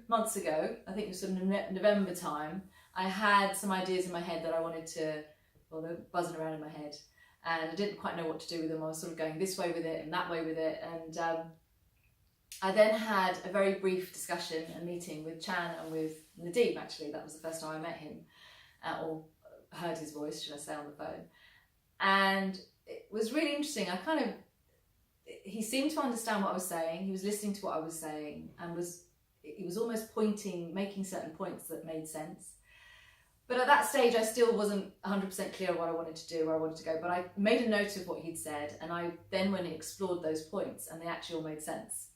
months ago, I think it was sort of November time, I had some ideas in my head that I wanted to, well, they were buzzing around in my head, and I didn't quite know what to do with them. I was sort of going this way with it and that way with it, and I then had a very brief discussion and meeting with Chan and with Nadeem. Actually, that was the first time I met him, or heard his voice, should I say, on the phone. And it was really interesting. He seemed to understand what I was saying. He was listening to what I was saying, and he was almost making certain points that made sense. But at that stage, I still wasn't 100% clear what I wanted to do, where I wanted to go. But I made a note of what he'd said, and I then went and explored those points, and they actually all made sense.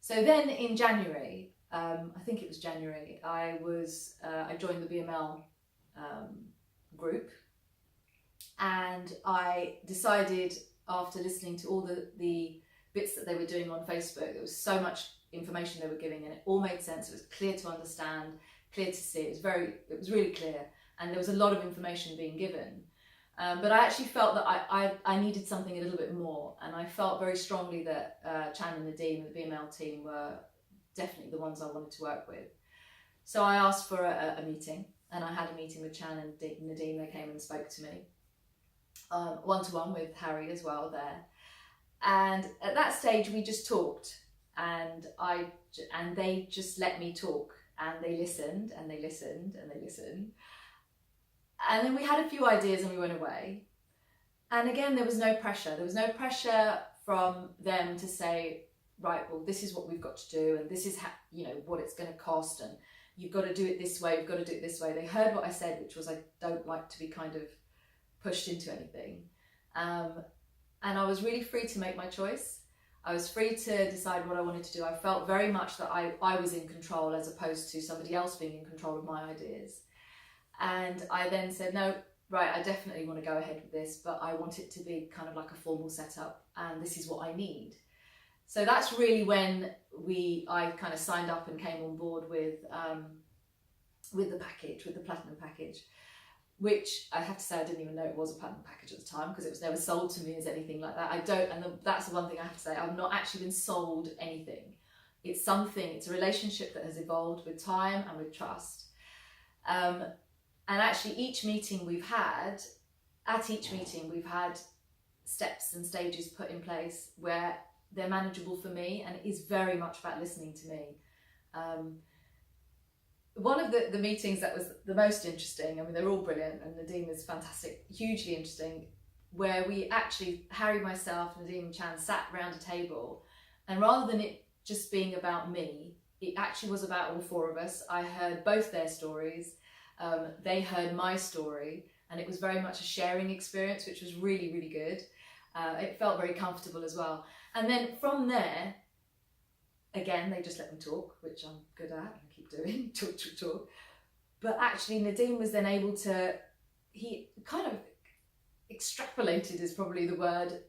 So then in January, I think it was January, I joined the BML group, and I decided, after listening to all the bits that they were doing on Facebook, there was so much information they were giving, and it all made sense. It was clear to understand, clear to see. It was really clear, and there was a lot of information being given. But I actually felt that I needed something a little bit more, and I felt very strongly that Chan and Nadeem, the BML team, were definitely the ones I wanted to work with. So I asked for a meeting, and I had a meeting with Chan and Nadeem. They came and spoke to me, one-to-one with Harry as well there. And at that stage, we just talked, and they just let me talk, and they listened, and they listened, and they listened. And then we had a few ideas and we went away. And again, there was no pressure. There was no pressure from them to say, right, well, this is what we've got to do, and this is what it's going to cost, and you've got to do it this way, you've got to do it this way. They heard what I said, which was I don't like to be kind of pushed into anything. And I was really free to make my choice. I was free to decide what I wanted to do. I felt very much that I was in control, as opposed to somebody else being in control of my ideas. And I then said, no, right, I definitely want to go ahead with this, but I want it to be kind of like a formal setup, and this is what I need. So that's really when I kind of signed up and came on board with the package, with the platinum package, which I have to say I didn't even know it was a platinum package at the time, because it was never sold to me as anything like that. That's the one thing I have to say, I've not actually been sold anything. It's a relationship that has evolved with time and with trust. And actually each meeting we've had steps and stages put in place where they're manageable for me, and it is very much about listening to me. One of the meetings that was the most interesting, I mean, they're all brilliant, and Nadeem is fantastic, hugely interesting, where we actually, Harry, myself, Nadeem and Chan, sat around a table, and rather than it just being about me, it actually was about all four of us. I heard both their stories. They heard my story, and it was very much a sharing experience, which was really, really good. It felt very comfortable as well. And then from there, again, they just let me talk, which I'm good at and keep doing, talk. But actually Nadeem was then able to, he kind of extrapolated is probably the word,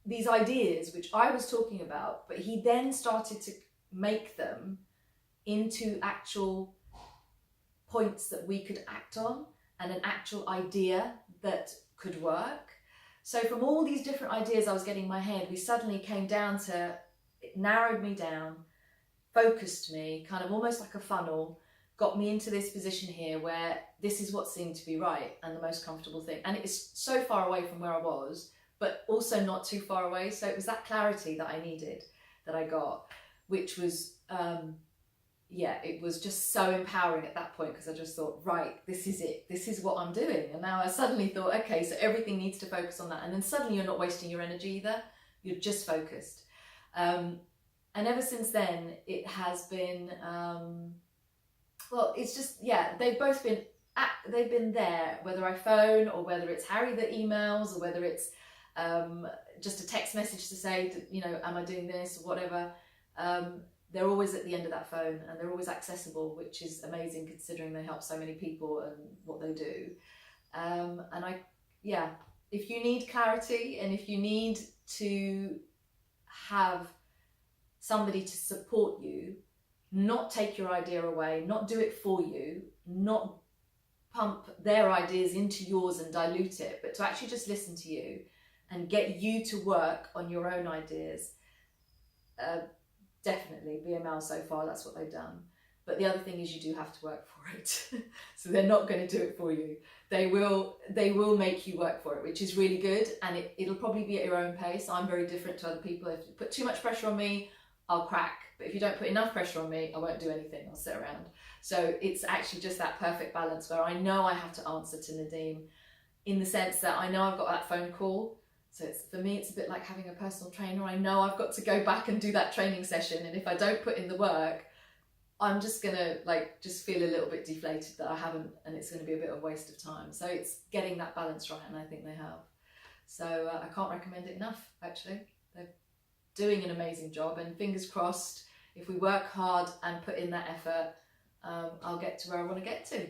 these ideas which I was talking about, but he then started to make them into actual points that we could act on, and an actual idea that could work. So from all these different ideas I was getting in my head, we suddenly came down to, it narrowed me down, focused me, kind of almost like a funnel, got me into this position here where this is what seemed to be right and the most comfortable thing. And it's so far away from where I was, but also not too far away. So it was that clarity that I needed, that I got, which was, it was just so empowering at that point, because I just thought, right, this is it. This is what I'm doing. And now I suddenly thought, okay, so everything needs to focus on that. And then suddenly you're not wasting your energy either. You're just focused. And ever since then, it has been, it's just, they've both been, they've been there, whether I phone or whether it's Harry that emails, or whether it's just a text message to say, am I doing this or whatever. They're always at the end of that phone, and they're always accessible, which is amazing considering they help so many people and what they do. If you need clarity, and if you need to have somebody to support you, not take your idea away, not do it for you, not pump their ideas into yours and dilute it, but to actually just listen to you and get you to work on your own ideas, definitely BML so far, that's what they've done. But the other thing is you do have to work for it. So they're not going to do it for you. They will make you work for it, which is really good. And it'll probably be at your own pace. I'm very different to other people. If you put too much pressure on me, I'll crack. But if you don't put enough pressure on me, I won't do anything. I'll sit around. So it's actually just that perfect balance where I know I have to answer to Nadeem, in the sense that I know I've got that phone call. So for me, it's a bit like having a personal trainer. I know I've got to go back and do that training session. And if I don't put in the work, I'm just gonna just feel a little bit deflated that I haven't, and it's gonna be a bit of a waste of time. So it's getting that balance right, and I think they have. So I can't recommend it enough, actually. They're doing an amazing job, and fingers crossed, if we work hard and put in that effort, I'll get to where I want to get to.